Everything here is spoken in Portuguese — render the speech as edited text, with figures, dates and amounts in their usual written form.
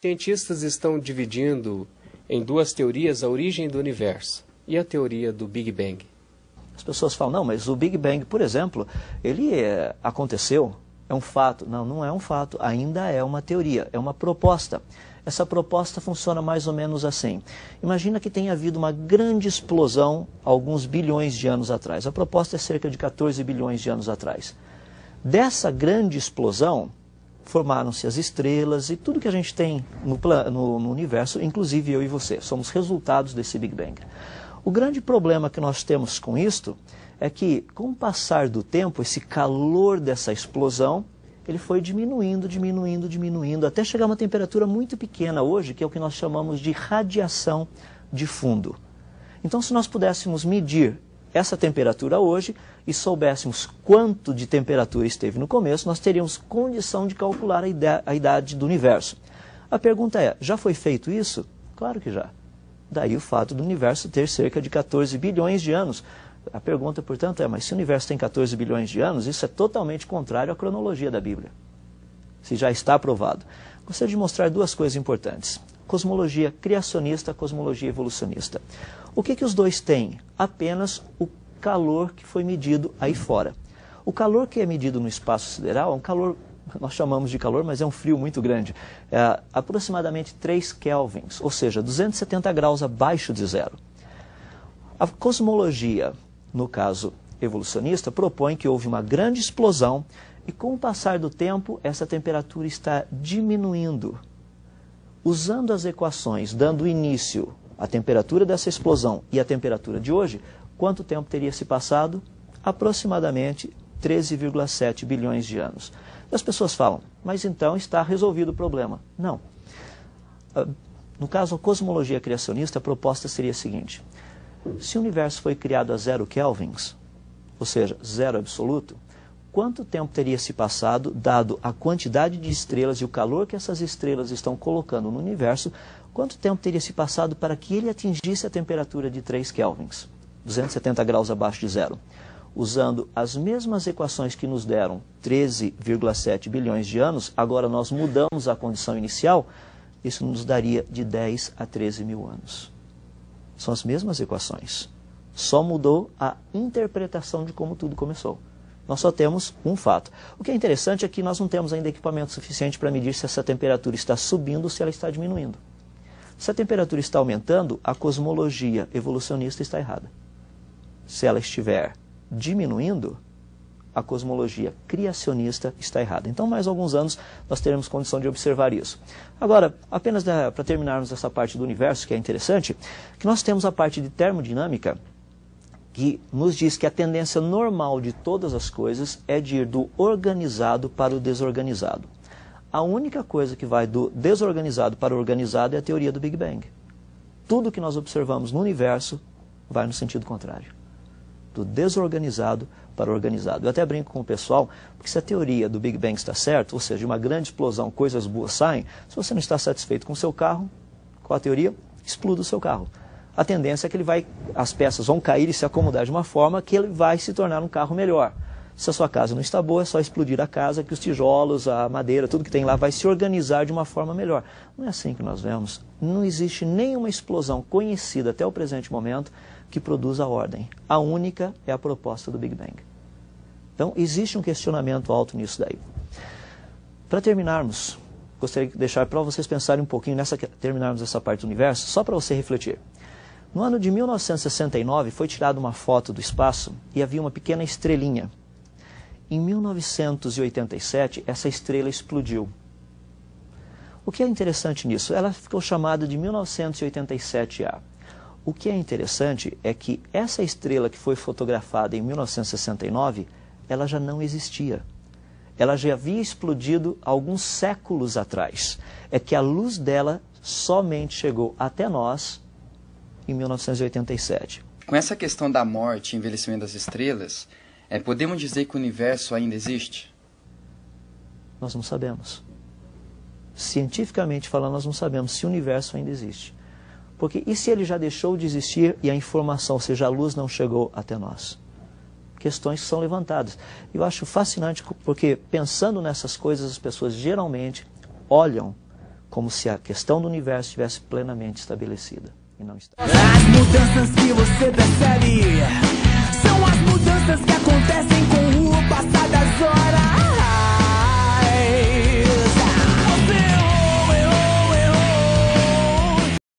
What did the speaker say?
Cientistas estão dividindo em duas teorias a origem do universo e a teoria do Big Bang. As pessoas falam, não, mas o Big Bang, por exemplo, ele aconteceu, é um fato. Não, não é um fato, ainda é uma teoria, é uma proposta. Essa proposta funciona mais ou menos assim. Imagina que tenha havido uma grande explosão alguns bilhões de anos atrás. A proposta é cerca de 14 bilhões de anos atrás. Dessa grande explosão, formaram-se as estrelas e tudo que a gente tem no universo, inclusive eu e você. Somos resultados desse Big Bang. O grande problema que nós temos com isto é que, com o passar do tempo, esse calor dessa explosão, ele foi diminuindo, diminuindo, diminuindo, até chegar a uma temperatura muito pequena hoje, que é o que nós chamamos de radiação de fundo. Então, se nós pudéssemos medir essa temperatura hoje e soubéssemos quanto de temperatura esteve no começo, nós teríamos condição de calcular a idade do universo. A pergunta é, já foi feito isso? Claro que já. Daí o fato do universo ter cerca de 14 bilhões de anos. A pergunta, portanto, é, mas se o universo tem 14 bilhões de anos, isso é totalmente contrário à cronologia da Bíblia. Se já está provado. Gostaria de mostrar duas coisas importantes. Cosmologia criacionista, cosmologia evolucionista. O que os dois têm? Apenas o calor que foi medido aí fora. O calor que é medido no espaço sideral é um calor, nós chamamos de calor, mas é um frio muito grande. É aproximadamente 3 kelvins, ou seja, 270 graus abaixo de zero. A cosmologia, no caso evolucionista, propõe que houve uma grande explosão e com o passar do tempo essa temperatura está diminuindo. Usando as equações, dando início à temperatura dessa explosão e à temperatura de hoje, quanto tempo teria se passado? Aproximadamente 13,7 bilhões de anos. E as pessoas falam, mas então está resolvido o problema. Não. No caso, a cosmologia criacionista, a proposta seria a seguinte. Se o universo foi criado a 0 kelvins, ou seja, zero absoluto, quanto tempo teria se passado, dado a quantidade de estrelas e o calor que essas estrelas estão colocando no universo, quanto tempo teria se passado para que ele atingisse a temperatura de 3 kelvins, 270 graus abaixo de zero? Usando as mesmas equações que nos deram 13,7 bilhões de anos, agora nós mudamos a condição inicial, isso nos daria de 10 a 13 mil anos. São as mesmas equações. Só mudou a interpretação de como tudo começou. Nós só temos um fato. O que é interessante é que nós não temos ainda equipamento suficiente para medir se essa temperatura está subindo ou se ela está diminuindo. Se a temperatura está aumentando, a cosmologia evolucionista está errada. Se ela estiver diminuindo, a cosmologia criacionista está errada. Então, mais alguns anos, nós teremos condição de observar isso. Agora, apenas para terminarmos essa parte do universo, que é interessante, que nós temos a parte de termodinâmica, que nos diz que a tendência normal de todas as coisas é de ir do organizado para o desorganizado. A única coisa que vai do desorganizado para o organizado é a teoria do Big Bang. Tudo que nós observamos no universo vai no sentido contrário. Do desorganizado para o organizado. Eu até brinco com o pessoal, porque se a teoria do Big Bang está certa, ou seja, de uma grande explosão, coisas boas saem, se você não está satisfeito com o seu carro, com a teoria, exploda o seu carro. A tendência é que as peças vão cair e se acomodar de uma forma que ele vai se tornar um carro melhor. Se a sua casa não está boa, é só explodir a casa, que os tijolos, a madeira, tudo que tem lá vai se organizar de uma forma melhor. Não é assim que nós vemos. Não existe nenhuma explosão conhecida até o presente momento que produza ordem. A única é a proposta do Big Bang. Então, existe um questionamento alto nisso daí. Para terminarmos, gostaria de deixar para vocês pensarem um pouquinho, terminarmos essa parte do universo, só para você refletir. No ano de 1969, foi tirada uma foto do espaço e havia uma pequena estrelinha. Em 1987, essa estrela explodiu. O que é interessante nisso? Ela ficou chamada de 1987A. O que é interessante é que essa estrela que foi fotografada em 1969, ela já não existia. Ela já havia explodido alguns séculos atrás. É que a luz dela somente chegou até nós em 1987. Com essa questão da morte e envelhecimento das estrelas, podemos dizer que o universo ainda existe? Nós não sabemos. Cientificamente falando, nós não sabemos se o universo ainda existe. Porque e se ele já deixou de existir e a informação, ou seja, a luz não chegou até nós? Questões que são levantadas. Eu acho fascinante porque pensando nessas coisas, as pessoas geralmente olham como se a questão do universo estivesse plenamente estabelecida. E não está. As mudanças que você percebe são as mudanças que acontecem.